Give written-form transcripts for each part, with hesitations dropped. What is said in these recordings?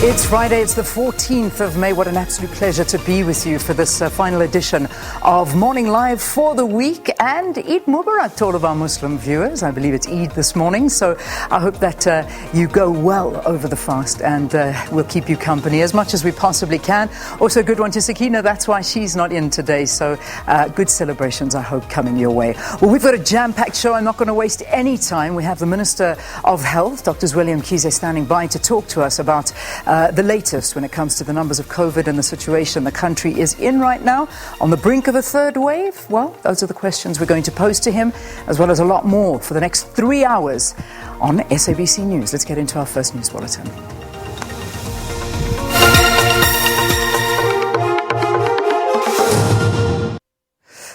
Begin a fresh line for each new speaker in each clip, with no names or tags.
It's Friday, it's the 14th of May. What an absolute pleasure to be with you for this final edition of Morning Live for the week. And Eid Mubarak to all of our Muslim viewers. I believe it's Eid this morning, so I hope that you go well over the fast, and we'll keep you company as much as we possibly can. Also, a good one to Sakina, that's why she's not in today, so good celebrations, I hope, coming your way. Well, we've got a jam-packed show. I'm not going to waste any time. We have the Minister of Health, Dr Zweli Mkhize, standing by to talk to us about the latest when it comes to the numbers of COVID and the situation the country is in right now. On the brink of a third wave? Well, those are the questions we're going to pose to him, as well as a lot more for the next 3 hours on SABC News. Let's get into our first news bulletin.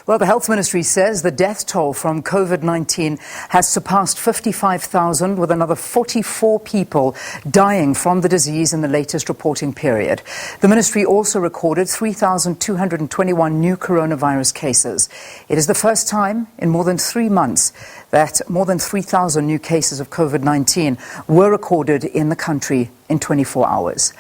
Well, the Health Ministry says the death toll from COVID-19 has surpassed 55,000, with another 44 people dying from the disease in the latest reporting period. The Ministry also recorded 3,221 new coronavirus cases. It is the first time in more than 3 months that more than 3,000 new cases of COVID-19 were recorded in the country in 24 hours.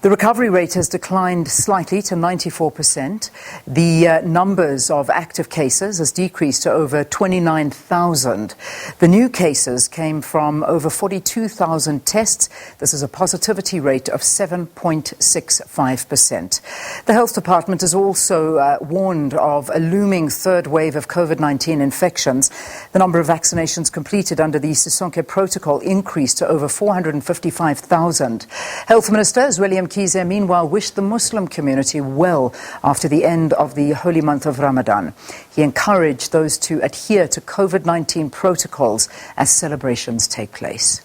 The recovery rate has declined slightly to 94%. The numbers of active cases has decreased to over 29,000. The new cases came from over 42,000 tests. This is a positivity rate of 7.65%. The Health Department has also warned of a looming third wave of COVID-19 infections. The number of vaccinations completed under the Sisonke protocol increased to over 455,000. Health Minister Zweli Mkhize meanwhile wished the Muslim community well after the end of the holy month of Ramadan. He encouraged those to adhere to COVID-19 protocols as celebrations take place.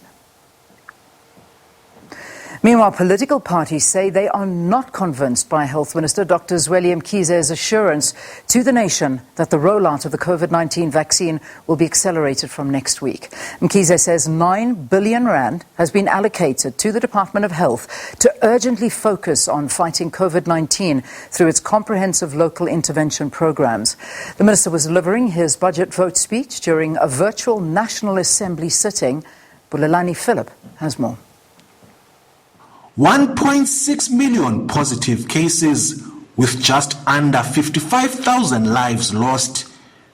Meanwhile, political parties say they are not convinced by Health Minister Dr Zweli Mkhize's assurance to the nation that the rollout of the COVID-19 vaccine will be accelerated from next week. Mkhize says 9 billion rand has been allocated to the Department of Health to urgently focus on fighting COVID-19 through its comprehensive local intervention programs. The minister was delivering his budget vote speech during a virtual National Assembly sitting. Bulelani Philip has more.
1.6 million positive cases with just under 55,000 lives lost.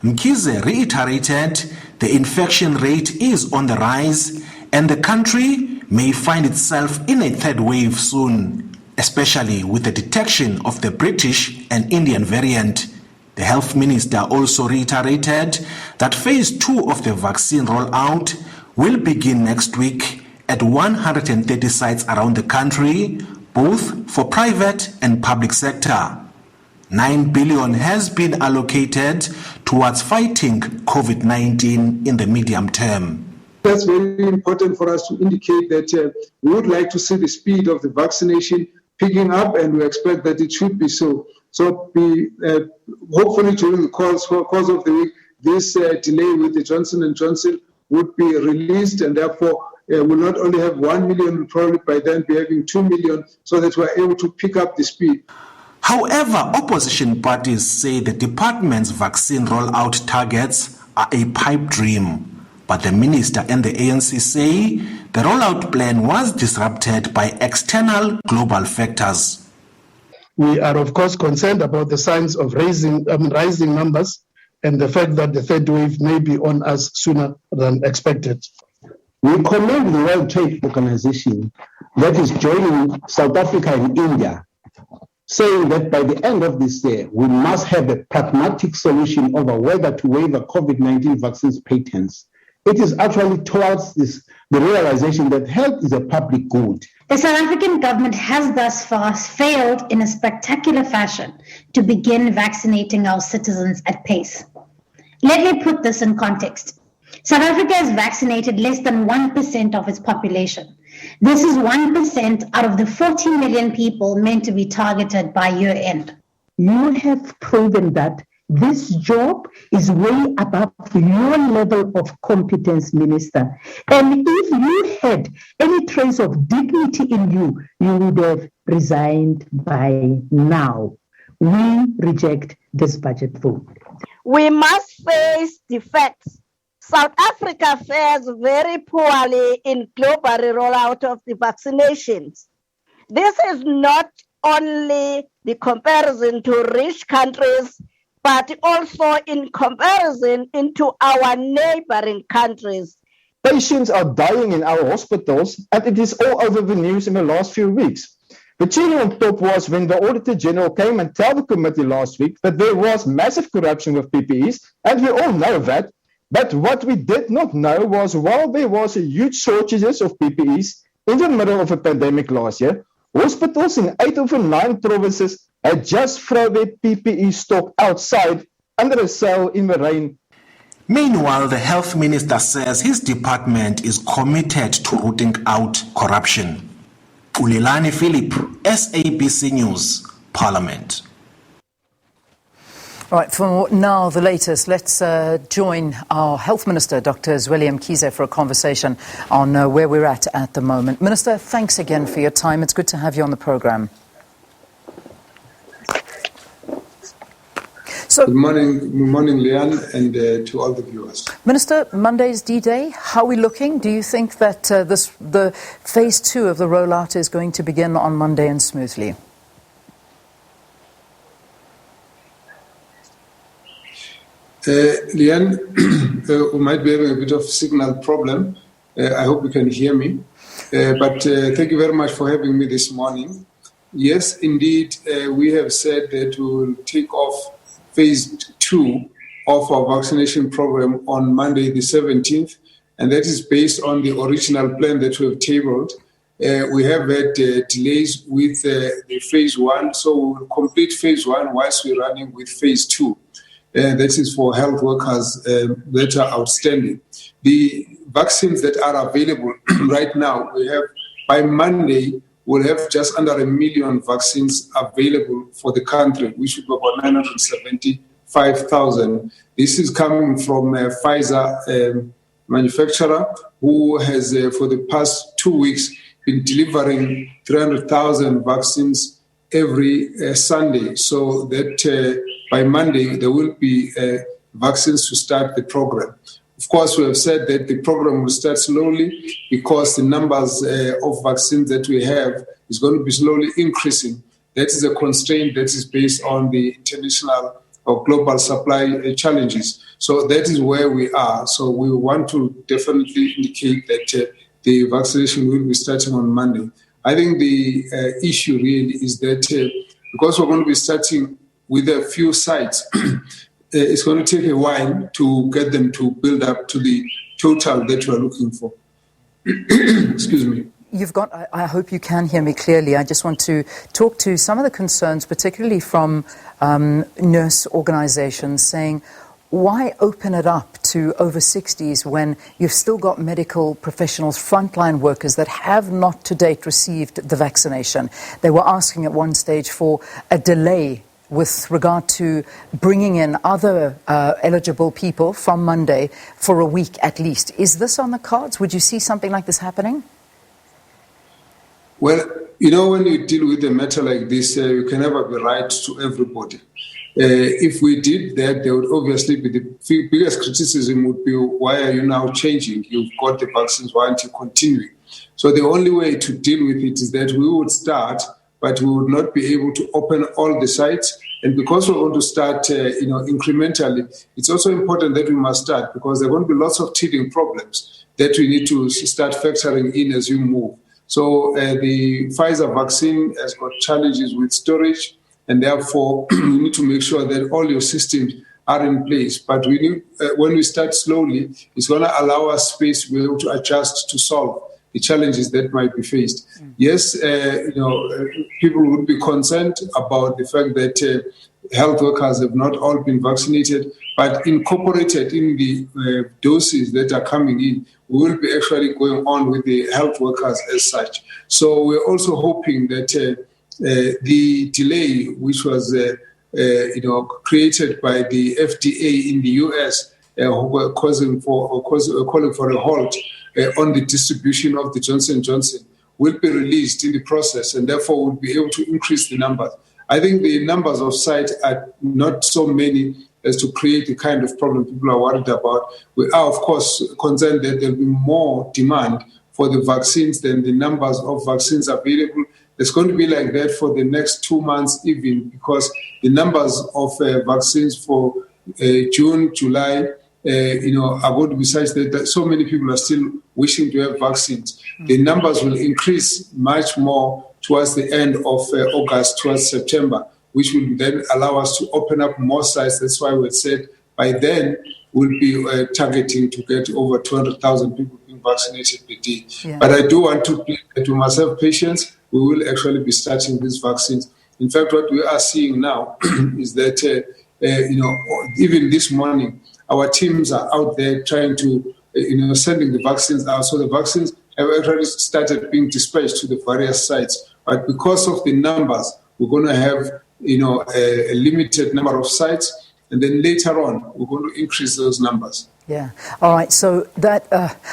Mkhize reiterated the infection rate is on the rise and the country may find itself in a third wave soon, especially with the detection of the British and Indian variant. The health minister also reiterated that phase 2 of the vaccine rollout will begin next week at 130 sites around the country, both for private and public sector. 9 billion has been allocated towards fighting COVID-19 in the medium term.
That's very important for us to indicate that we would like to see the speed of the vaccination picking up, and we expect that it should be so. So hopefully during the course of the week, this delay with the Johnson & Johnson would be released, and therefore we'll not only have 1 million, we'll probably by then be having 2 million, so that we're able to pick up the speed.
However, opposition parties say the department's vaccine rollout targets are a pipe dream. But the minister and the ANC say the rollout plan was disrupted by external global factors.
We are, of course, concerned about the signs of rising numbers and the fact that the third wave may be on us sooner than expected.
We commend the World Trade Organization that is joining South Africa and India, saying that by the end of this year, we must have a pragmatic solution over whether to waive COVID-19 vaccines patents. It is actually towards the realization that health is a public good.
The South African government has thus far failed in a spectacular fashion to begin vaccinating our citizens at pace. Let me put this in context. South Africa has vaccinated less than 1% of its population. This is 1% out of the 40 million people meant to be targeted by year end.
You have proven that this job is way above your level of competence, Minister. And if you had any trace of dignity in you, you would have resigned by now. We reject this budget vote.
We must face the facts. South Africa fares very poorly in global rollout of the vaccinations. This is not only the comparison to rich countries, but also in comparison into our neighboring countries.
Patients are dying in our hospitals, and it is all over the news in the last few weeks. The cherry on top was when the Auditor General came and told the committee last week that there was massive corruption with PPEs, and we all know that. But what we did not know was while there was a huge shortages of PPEs in the middle of a pandemic last year, hospitals in 8 of the 9 provinces had just thrown their PPE stock outside under a sail in the rain.
Meanwhile, the health minister says his department is committed to rooting out corruption. Ulilani Philip, SABC News, Parliament.
All right, for now, the latest. Let's join our Health Minister, Dr Zweli Mkhize, for a conversation on where we're at the moment. Minister, thanks again for your time. It's good to have you on the programme. So,
good morning, Leanne, and to all the viewers.
Minister, Monday's D-Day. How are we looking? Do you think that the phase 2 of the rollout is going to begin on Monday and smoothly?
Leanne, we might be having a bit of signal problem. I hope you can hear me. But thank you very much for having me this morning. Yes, indeed, we have said that we will take off phase 2 of our vaccination program on Monday the 17th, and that is based on the original plan that we have tabled. We have had delays with the phase 1, so we will complete phase 1 whilst we're running with phase 2. That is for health workers that are outstanding. The vaccines that are available right now, we have by Monday, we'll have just under 1 million vaccines available for the country, which would be about 975,000. This is coming from Pfizer manufacturer, who has for the past 2 weeks been delivering 300,000 vaccines every Sunday, so that by Monday there will be vaccines to start the program. Of course, we have said that the program will start slowly because the numbers of vaccines that we have is going to be slowly increasing. That is a constraint that is based on the international or global supply challenges. So that is where we are. So we want to definitely indicate that the vaccination will be starting on Monday. I think the issue really is that because we're going to be starting with a few sites, it's going to take a while to get them to build up to the total that we're looking for. Excuse me.
I hope you can hear me clearly. I just want to talk to some of the concerns, particularly from nurse organizations, saying, why open it up to over 60s when you've still got medical professionals, frontline workers that have not to date received the vaccination? They were asking at one stage for a delay with regard to bringing in other eligible people from Monday for a week at least. Is this on the cards? Would you see something like this happening?
Well, you know, when you deal with a matter like this, you can never be right to everybody. If we did that, there would obviously be the biggest criticism would be, why are you now changing? You've got the vaccines, why aren't you continuing? So the only way to deal with it is that we would start, but we would not be able to open all the sites. And because we're going to start, incrementally, it's also important that we must start because there are going to be lots of teething problems that we need to start factoring in as you move. So the Pfizer vaccine has got challenges with storage, and therefore we need to make sure that all your systems are in place. But we need, when we start slowly, it's going to allow us space to be able to adjust to solve the challenges that might be faced. Yes, people would be concerned about the fact that health workers have not all been vaccinated, but incorporated in the doses that are coming in, we will be actually going on with the health workers as such. So we're also hoping that the delay, which was created by the FDA in the US, who were calling for a halt on the distribution of the Johnson & Johnson, will be released in the process, and therefore will be able to increase the numbers. I think the numbers of sites are not so many as to create the kind of problem people are worried about. We are, of course, concerned that there will be more demand for the vaccines than the numbers of vaccines available. it's going to be like that for the next 2 months even, because the numbers of vaccines for June, July, are going to be such that so many people are still wishing to have vaccines. The numbers will increase much more towards the end of August, towards September, which will then allow us to open up more sites. That's why we said by then we'll be targeting to get over 200,000 people being vaccinated per day. Yeah. But I do want to plead that we must have patience. We will actually be starting these vaccines. In fact, what we are seeing now is that, even this morning, our teams are out there trying to, sending the vaccines out. So the vaccines have already started being dispatched to the various sites. But because of the numbers, we're going to have, a limited number of sites. And then later on, we're going to increase those numbers.
Yeah. All right. So that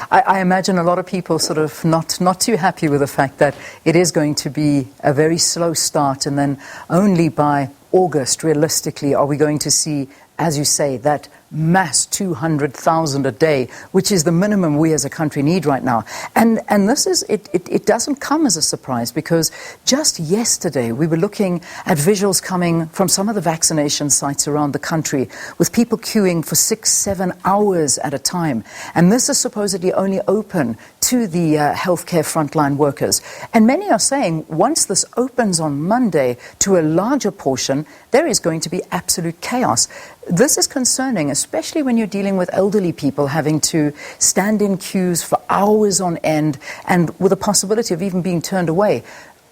I imagine a lot of people sort of not too happy with the fact that it is going to be a very slow start, and then only by August, realistically, are we going to see, as you say, that mass 200,000 a day, which is the minimum we as a country need right now. And this is, it doesn't come as a surprise, because just yesterday we were looking at visuals coming from some of the vaccination sites around the country with people queuing for 6-7 hours at a time. And this is supposedly only open to the healthcare frontline workers. And many are saying once this opens on Monday to a larger portion, there is going to be absolute chaos. This is concerning, especially when you're dealing with elderly people having to stand in queues for hours on end and with the possibility of even being turned away.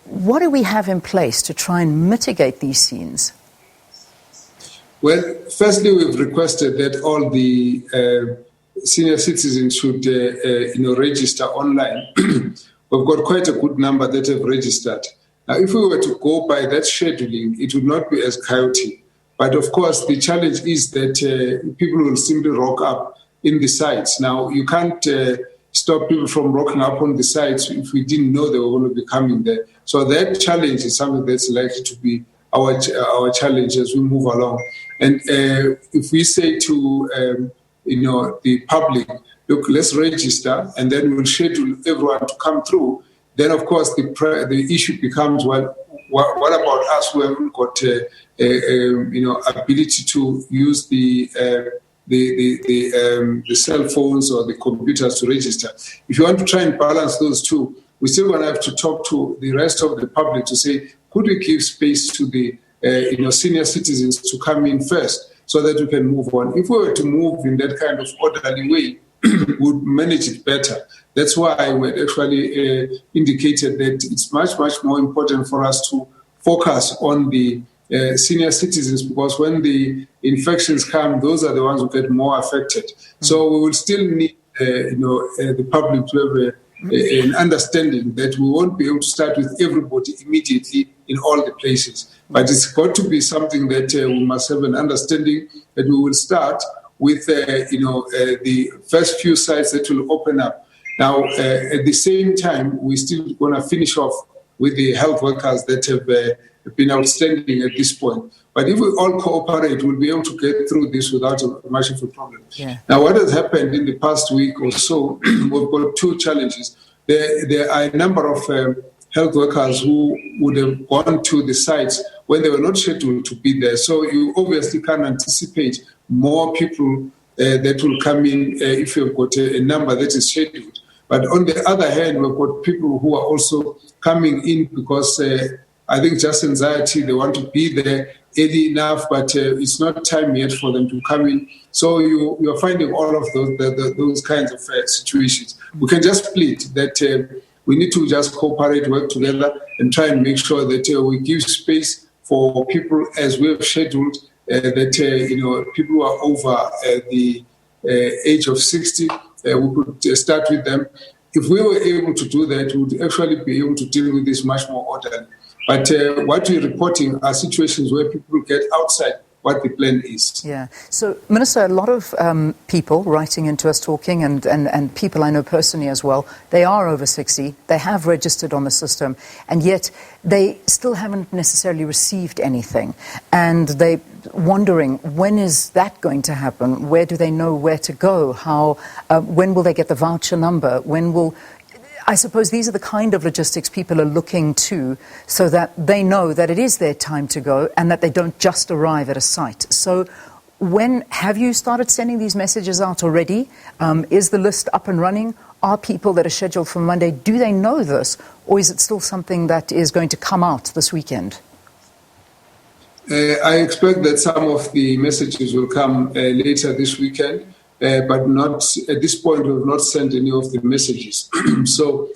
What do we have in place to try and mitigate these scenes?
Well, firstly, we've requested that all the senior citizens should register online. We've got quite a good number that have registered. Now, if we were to go by that scheduling, it would not be as chaotic. But of course, the challenge is that people will simply rock up in the sites. Now, you can't stop people from rocking up on the sites if we didn't know they were going to be coming there. So that challenge is something that's likely to be our challenge as we move along. And if we say to the public, look, let's register, and then we'll schedule everyone to come through, then of course the issue becomes, well, what about us who haven't got ability to use the cell phones or the computers to register? If you want to try and balance those two, we're still going to have to talk to the rest of the public to say, could we give space to the senior citizens to come in first so that we can move on? If we were to move in that kind of orderly way, would manage it better. That's why we actually indicated that it's much, much more important for us to focus on the senior citizens, because when the infections come, those are the ones who get more affected. Mm-hmm. So we will still need the public to have an understanding that we won't be able to start with everybody immediately in all the places. But it's got to be something that we must have an understanding that we will start with the first few sites that will open up. Now, at the same time, we're still going to finish off with the health workers that have been outstanding at this point. But if we all cooperate, we'll be able to get through this without much of a problem. Yeah. Now, what has happened in the past week or so, we've got two challenges. There are a number of health workers who would have gone to the sites when they were not scheduled to be there. So you obviously can anticipate more people that will come in if you've got a number that is scheduled. But on the other hand, we've got people who are also coming in because I think just anxiety, they want to be there early enough, but it's not time yet for them to come in. So you're finding all of those kinds of situations. We can just plead that we need to just cooperate, work together, and try and make sure that we give space for people as we have scheduled, that people who are over the age of 60, we could start with them. If we were able to do that, we would actually be able to deal with this much more orderly. But what we're reporting are situations where people get outside what the plan is.
Yeah. So, Minister, a lot of people writing into us, talking, and people I know personally as well, they are over 60, they have registered on the system, and yet they still haven't necessarily received anything. And they're wondering, when is that going to happen? Where do they know where to go? When will they get the voucher number? I suppose these are the kind of logistics people are looking to, so that they know that it is their time to go and that they don't just arrive at a site. So have you started sending these messages out already? Is the list up and running? Are people that are scheduled for Monday, do they know this? Or is it still something that is going to come out this weekend?
I expect that some of the messages will come later this weekend, but not at this point. We have not sent any of the messages. So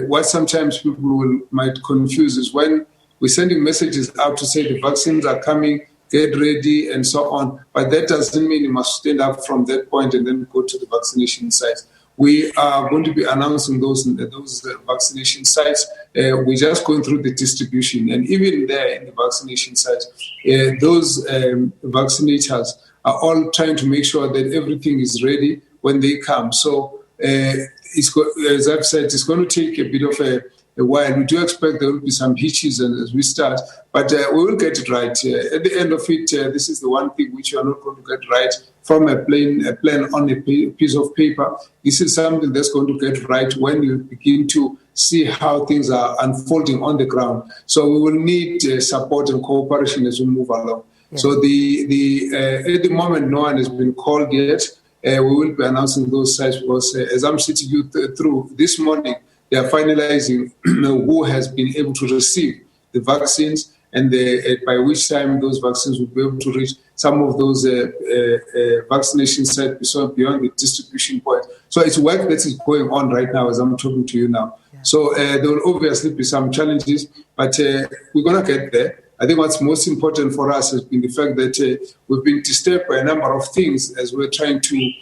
what sometimes people might confuse is when we're sending messages out to say the vaccines are coming, get ready, and so on. But that doesn't mean you must stand up from that point and then go to the vaccination sites. We are going to be announcing those vaccination sites. We're just going through the distribution. And even there in the vaccination sites, those vaccinators are all trying to make sure that everything is ready when they come. So, as I've said, it's going to take a bit of a while. We do expect there will be some hitches as we start, but we will get it right. At the end of it, this is the one thing which you are not going to get right from a plan on a piece of paper. This is something that's going to get right when you begin to see how things are unfolding on the ground. So we will need support and cooperation as we move along. Yeah. So at the moment, no one has been called yet. We will be announcing those sites because as I'm sitting you through this morning, they are finalizing who has been able to receive the vaccines and by which time those vaccines will be able to reach some of those vaccination sites beyond the distribution point. So it's work that is going on right now as I'm talking to you now. Yeah. So there will obviously be some challenges, but we're going to get there. I think what's most important for us has been the fact that we've been disturbed by a number of things as we're trying to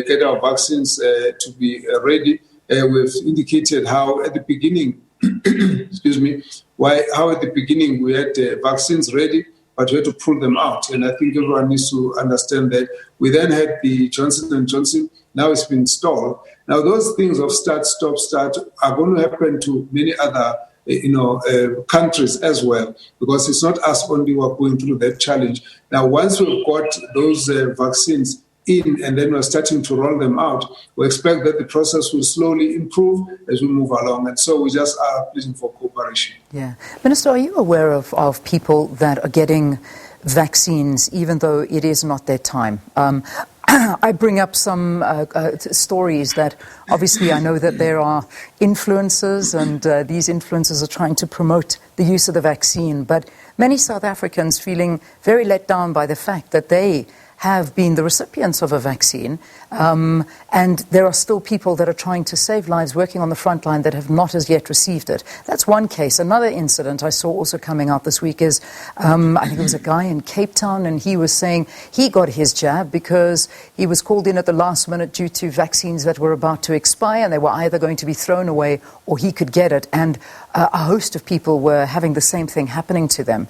get our vaccines to be ready. We've indicated how at the beginning, how at the beginning we had vaccines ready, but we had to pull them out. And I think everyone needs to understand that. We then had the Johnson & Johnson, now it's been stalled. Now those things of start, stop, start are going to happen to many other countries as well, because it's not us only who are going through that challenge. Now, once we've got those vaccines in and then we're starting to roll them out, we expect that the process will slowly improve as we move along. And so we just are pleading for cooperation.
Yeah. Minister, are you aware of people that are getting vaccines even though it is not their time? I bring up some stories that obviously I know that there are influencers and these influencers are trying to promote the use of the vaccine, but many South Africans feeling very let down by the fact that they have been the recipients of a vaccine, and there are still people that are trying to save lives working on the front line that have not as yet received it. That's one case. Another incident I saw also coming out this week is, I think it was a guy in Cape Town, and he was saying he got his jab because he was called in at the last minute due to vaccines that were about to expire, and they were either going to be thrown away or he could get it. And a host of people were having the same thing happening to them.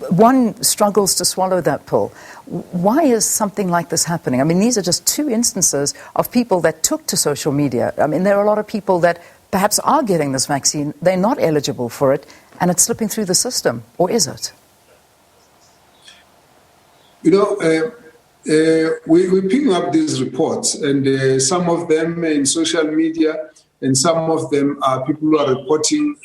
One struggles to swallow that pill. Why is something like this happening? I mean, these are just two instances of people that took to social media. I mean, there are a lot of people that perhaps are getting this vaccine, they're not eligible for it, and it's slipping through the system. Or is it?
We're picking up these reports, and some of them in social media, and some of them are people who are reporting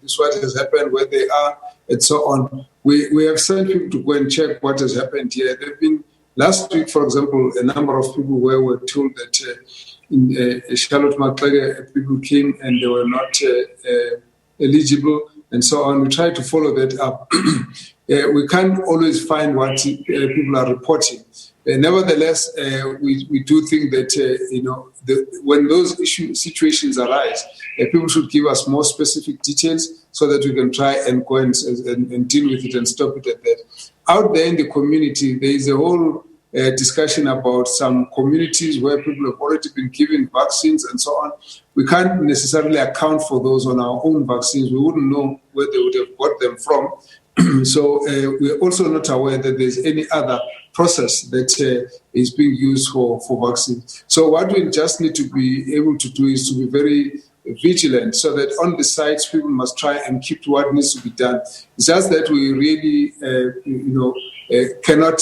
this is what has happened, where they are, and so on. We have sent people to go and check what has happened here. There have been, last week, for example, a number of people where we were told that in Charlotte Maxeke, people came and they were not eligible, and so on. We try to follow that up. We can't always find what people are reporting. Nevertheless, we do think that when those situations arise, people should give us more specific details so that we can try and go and deal with it and stop it at that. Out there in the community, there is a whole discussion about some communities where people have already been given vaccines and so on. We can't necessarily account for those on our own vaccines. We wouldn't know where they would have got them from. So we're also not aware that there's any other process that is being used for vaccine. So what we just need to be able to do is to be very vigilant, so that on the sites people must try and keep to what needs to be done. It's just that we really, cannot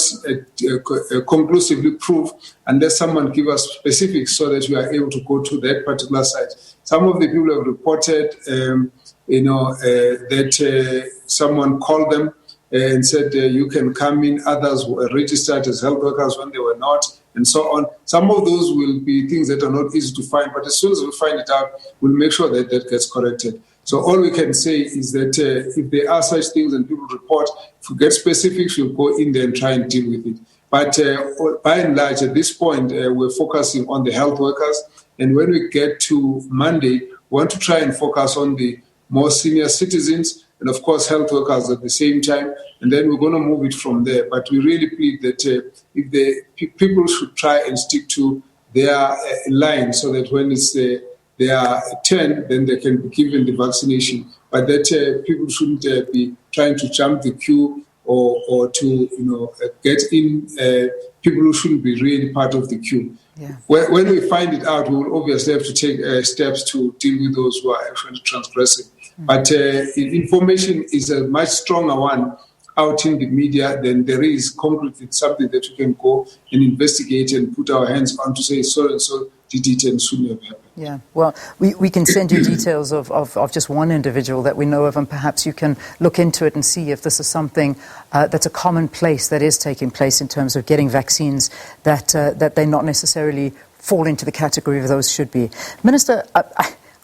conclusively prove unless someone give us specifics so that we are able to go to that particular site. Some of the people have reported, that someone called them and said you can come in. Others were registered as health workers when they were not, and so on. Some of those will be things that are not easy to find, but as soon as we find it out, we'll make sure that that gets corrected. So all we can say is that if there are such things and people report, if we get specifics, we'll go in there and try and deal with it. But by and large, at this point, we're focusing on the health workers. And when we get to Monday, we want to try and focus on the more senior citizens and, of course, health workers at the same time. And then we're going to move it from there. But we really plead that if the people should try and stick to their line so that when it's they are 10, then they can be given the vaccination. But that people shouldn't be trying to jump the queue or to get in people who shouldn't be really part of the queue.
Yeah.
When we find it out, we will obviously have to take steps to deal with those who are actually transgressing. But information is a much stronger one out in the media than there is concretely something that we can go and investigate and put our hands on to say so and so did it and shouldn't have happened.
Yeah, well, we can send you details of just one individual that we know of, and perhaps you can look into it and see if this is something that's a commonplace that is taking place in terms of getting vaccines that they not necessarily fall into the category of those should be. Minister,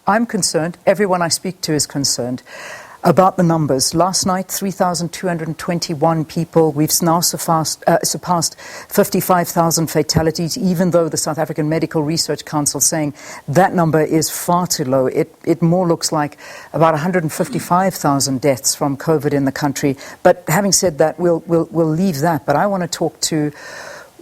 I'm concerned, everyone I speak to is concerned about the numbers. Last night, 3,221 people. We've now surpassed 55,000 fatalities, even though the South African Medical Research Council is saying that number is far too low. It more looks like about 155,000 deaths from COVID in the country. But having said that, we'll leave that. But I want to talk to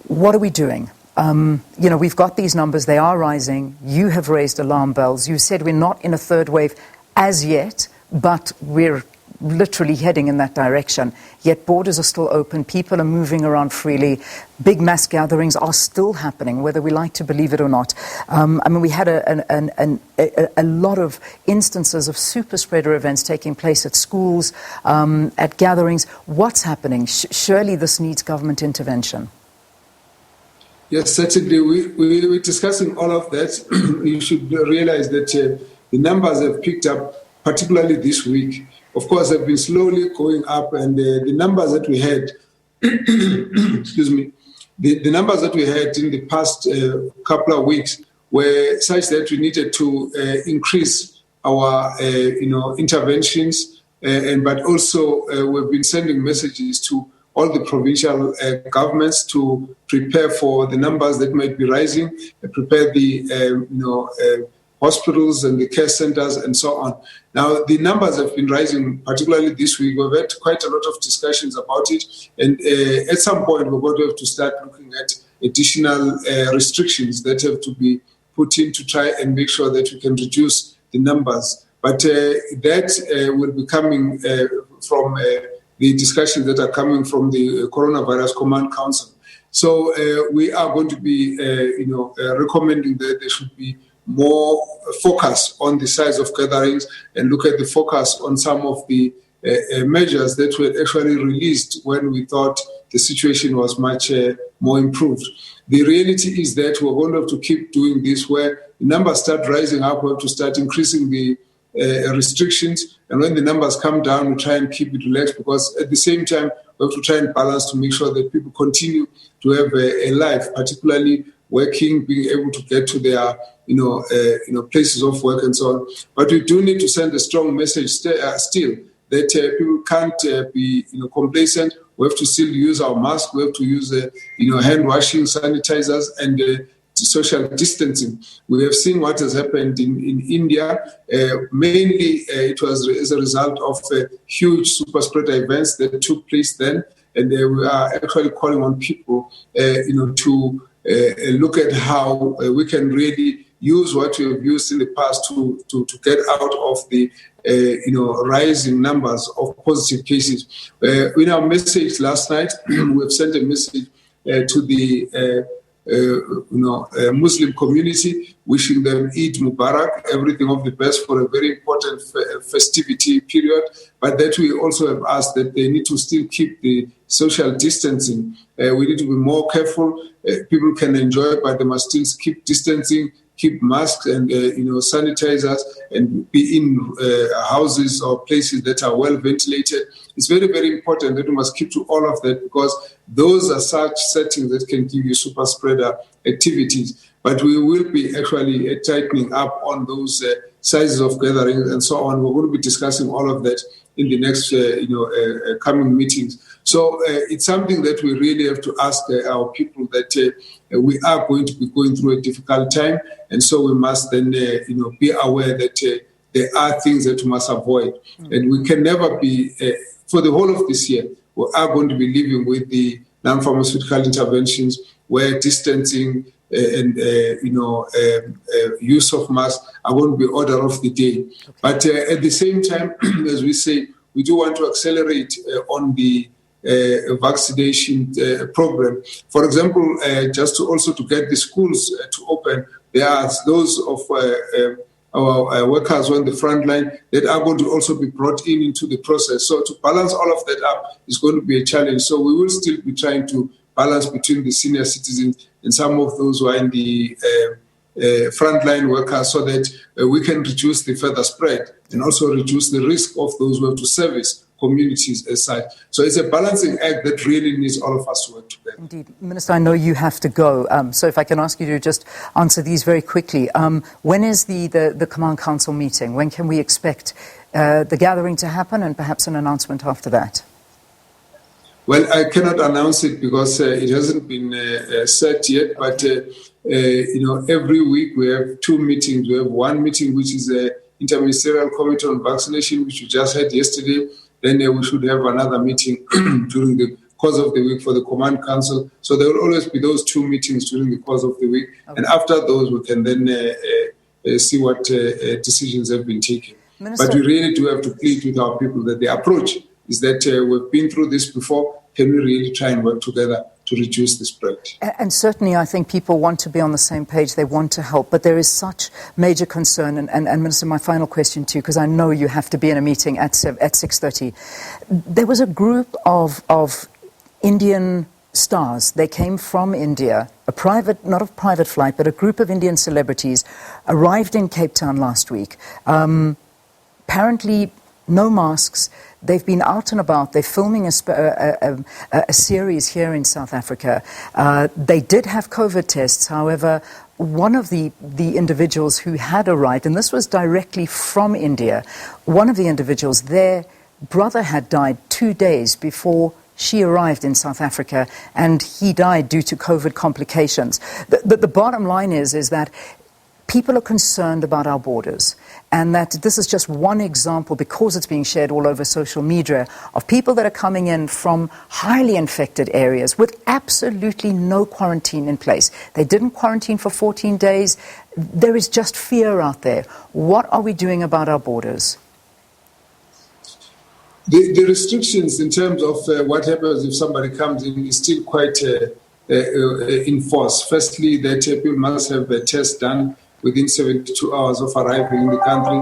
what are we doing? We've got these numbers. They are rising. You have raised alarm bells. You said we're not in a third wave as yet, but we're literally heading in that direction. Yet borders are still open. People are moving around freely. Big mass gatherings are still happening, whether we like to believe it or not. We had a lot of instances of super spreader events taking place at schools, at gatherings. What's happening? Surely this needs government intervention.
Yes, certainly. We're discussing all of that. You should realize that the numbers have picked up, particularly this week. Of course, they've been slowly going up, and the numbers that we had, excuse me, the numbers that we had in the past couple of weeks were such that we needed to increase our, interventions, but also we've been sending messages to all the provincial governments to prepare for the numbers that might be rising, prepare the, hospitals and the care centers and so on. Now, the numbers have been rising, particularly this week. We've had quite a lot of discussions about it. And at some point, we're going to have to start looking at additional restrictions that have to be put in to try and make sure that we can reduce the numbers. But that will be coming from the discussions that are coming from the Coronavirus Command Council. So we are going to be, recommending that there should be more focus on the size of gatherings and look at the focus on some of the measures that were actually released when we thought the situation was much more improved. The reality is that we're going to have to keep doing this where the numbers start rising up, we have to start increasing the restrictions, and when the numbers come down, we try and keep it relaxed, because at the same time, we have to try and balance to make sure that people continue to have a life, particularly working, being able to get to their places of work and so on. But we do need to send a strong message still that people can't be complacent. We have to still use our masks. We have to use hand washing, sanitizers, and social distancing. We have seen what has happened in India. Mainly, it was as a result of huge super spreader events that took place then, and we are actually calling on people, to look at how we can really use what we have used in the past to get out of the rising numbers of positive cases. In our message last night, we have sent a message to the Muslim community, wishing them Eid Mubarak, everything of the best for a very important festivity period. But that we also have asked that they need to still keep the social distancing. We need to be more careful. People can enjoy, but they must still keep distancing, keep masks and sanitizers, and be in houses or places that are well ventilated. It's very, very important that we must keep to all of that, because those are such settings that can give you super spreader activities. But we will be actually tightening up on those sizes of gatherings and so on. We're going to be discussing all of that in the next coming meetings. So it's something that we really have to ask our people, that we are going to be going through a difficult time, and so we must then be aware that there are things that we must avoid. And we can never be, for the whole of this year, we are going to be living with the non-pharmaceutical interventions where distancing and use of masks are going to be order of the day. But at the same time, as we say, we do want to accelerate on the vaccination program. For example, just to get the schools to open, there are those of our workers on the front line that are going to also be brought into the process. So to balance all of that up is going to be a challenge. So we will still be trying to balance between the senior citizens and some of those who are in the frontline workers, so that we can reduce the further spread and also reduce the risk of those who have to service communities as such. So it's a balancing act that really needs all of us to work together.
Indeed. Minister, I know you have to go, so if I can ask you to just answer these very quickly. When is the Command Council meeting? When can we expect the gathering to happen, and perhaps an announcement after that?
Well, I cannot announce it because it hasn't been set yet, but every week we have two meetings. We have one meeting which is the Interministerial Committee on Vaccination, which we just had yesterday. Then we should have another meeting during the course of the week for the Command Council. So there will always be those two meetings during the course of the week. Okay. And after those, we can then see what decisions have been taken. Minister, but we really do have to plead with our people that the approach is that we've been through this before. Can we really try and work together to reduce the spread?
And certainly I think people want to be on the same page. They want to help. But there is such major concern. And Minister, my final question to you, because I know you have to be in a meeting at 6:30. There was a group of Indian stars. They came from India, not a private flight, but a group of Indian celebrities arrived in Cape Town last week. Apparently no masks. They've been out and about. They're filming a series here in South Africa. They did have COVID tests. However, one of the individuals who had arrived, and this was directly from India, one of the individuals, their brother had died 2 days before she arrived in South Africa, and he died due to COVID complications. The bottom line is that people are concerned about our borders, and that this is just one example, because it's being shared all over social media, of people that are coming in from highly infected areas with absolutely no quarantine in place. They didn't quarantine for 14 days. There is just fear out there. What are we doing about our borders?
The restrictions in terms of what happens if somebody comes in is still quite in force. Firstly, that people must have a test done within 72 hours of arriving in the country.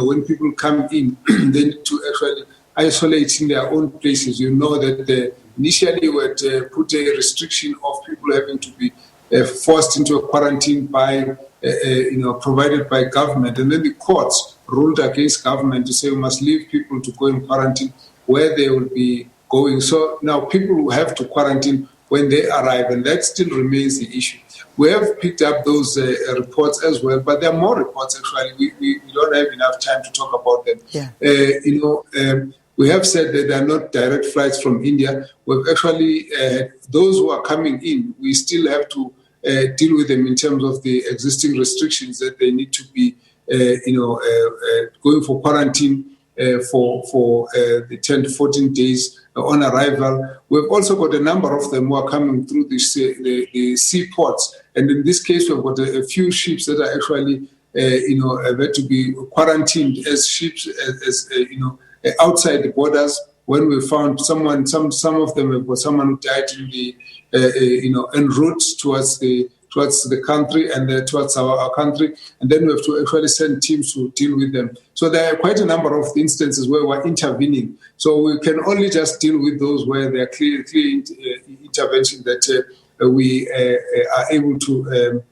When people come in, they need to actually isolate in their own places. You know that initially we had put a restriction of people having to be forced into a quarantine by, provided by government. And then the courts ruled against government to say we must leave people to go in quarantine where they will be going. So now people will have to quarantine when they arrive, and that still remains the issue. We have picked up those reports as well, but there are more reports actually. We don't have enough time to talk about them. Yeah. We have said that there are not direct flights from India. We've actually, those who are coming in, we still have to deal with them in terms of the existing restrictions that they need to be, going for quarantine for the 10 to 14 days on arrival. We've also got a number of them who are coming through the seaports. And in this case, we've got a few ships that are actually, had to be quarantined as ships, outside the borders. When we found some of them have got someone who died in the en route towards the country and towards our country, and then we have to actually send teams to deal with them. So there are quite a number of instances where we're intervening. So we can only just deal with those where there are clear intervention that we are able to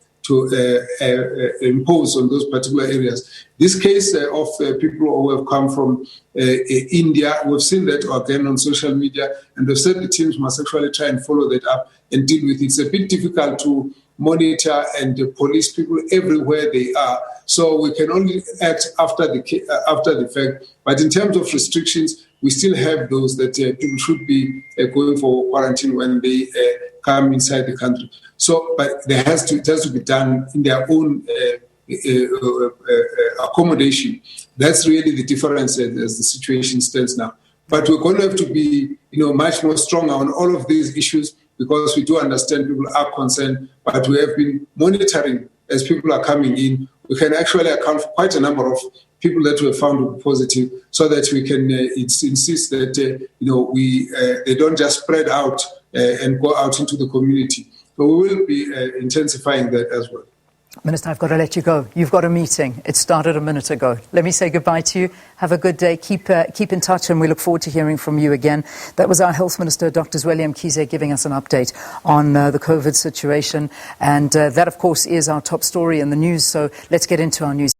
impose on those particular areas. This case of people who have come from India, we've seen that again on social media, and we've said the teams must actually try and follow that up and deal with it. It's a bit difficult to monitor and police people everywhere they are, so we can only act after the fact. But in terms of restrictions, we still have those that people should be going for quarantine when they come inside the country. So, but it has to be done in their own accommodation. That's really the difference as the situation stands now. But we're going to have to be, much more stronger on all of these issues, because we do understand people are concerned, but we have been monitoring as people are coming in. We can actually account for quite a number of people that were found positive, so that we can insist that they don't just spread out and go out into the community. So we will be intensifying that as well.
Minister, I've got to let you go. You've got a meeting. It started a minute ago. Let me say goodbye to you. Have a good day. Keep in touch, and we look forward to hearing from you again. That was our Health Minister, Dr Zweli Mkhize, giving us an update on the COVID situation. And that, of course, is our top story in the news. So let's get into our news.